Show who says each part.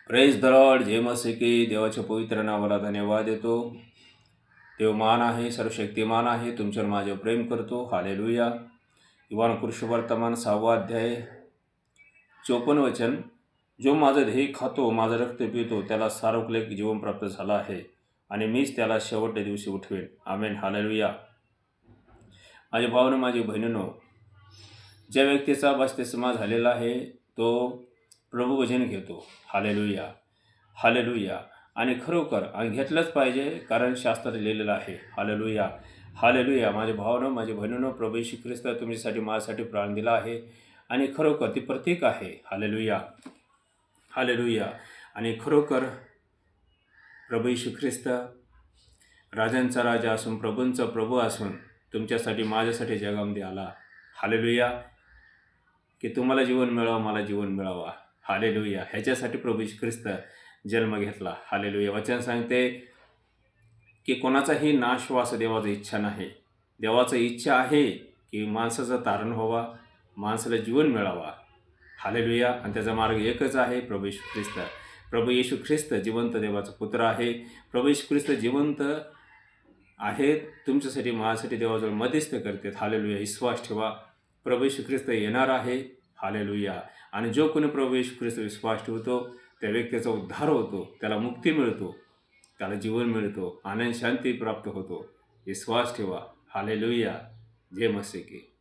Speaker 1: Praise the Lord. जय मसीह की. देवाच्या पवित्र नावाला धन्यवाद देतो. देव महान आहे, सर्वशक्तिमान आहे. तुमच्यावर माझ्यावर प्रेम करतो. हालेलुया. युवान कृष्णवर्तमान 6वा अध्याय 54 वचन. जो माझं ध्येय खातो, माझं रक्त पितो, त्याला सार्वकालिक जीवन प्राप्त झालं आहे आणि मीच त्याला शेवटच्या दिवशी उठवेन. आमेन. हालेलुया. माझ्या भावानं, माझी बहिणीनो, ज्या व्यक्तीचा बपतिस्मा झालेला आहे तो प्रभू वचन घेतो. Hallelujah, hallelujah. आणि खरोखर घेतलंच पाहिजे, कारण शास्त्रात लिहिलेलं आहे. Hallelujah, hallelujah. माझ्या भावानं, माझ्या बहिणीनं, प्रभू येशू ख्रिस्त तुमच्यासाठी माझ्यासाठी प्राण दिला आहे आणि खरोखर ती प्रतीक आहे. Hallelujah, hallelujah. आणि खरोखर प्रभू येशू ख्रिस्त राजांचा राजा असून प्रभूंचा प्रभू असून तुमच्यासाठी माझ्यासाठी जगामध्ये आला. हालेलुया. की तुम्हाला जीवन मिळावं, मला जीवन मिळावा. हालेलुया. ह्याच्यासाठी प्रभू येशू ख्रिस्त जन्म घेतला. हालेलुया. वचन सांगते की कोणाचाही नाश व्हावा असं देवाची इच्छा नाही. देवाची इच्छा आहे की माणसाचं तारण व्हावा, माणसाला जीवन मिळावा. हालेलुया. आणि त्याचा मार्ग एकच आहे, प्रभू येशू ख्रिस्त. प्रभू येशू ख्रिस्त जिवंत देवाचा पुत्र आहे. प्रभू येशू ख्रिस्त जिवंत आहेत. तुमच्यासाठी माझ्यासाठी देवाजवळ मध्यस्थ करतात. हालेलुया. विश्वास ठेवा. प्रभू येशू ख्रिस्त येणार आहे. हालेलुया. आणि जो कोणी प्रभू येशू ख्रिस्त विश्वास ठेवतो त्या व्यक्तीचा उद्धार होतो, त्याला मुक्ती मिळतो, त्याला जीवन मिळतो, आनंद शांती प्राप्त होतो. विश्वास ठेवा. हालेलुया. जय मसीह की.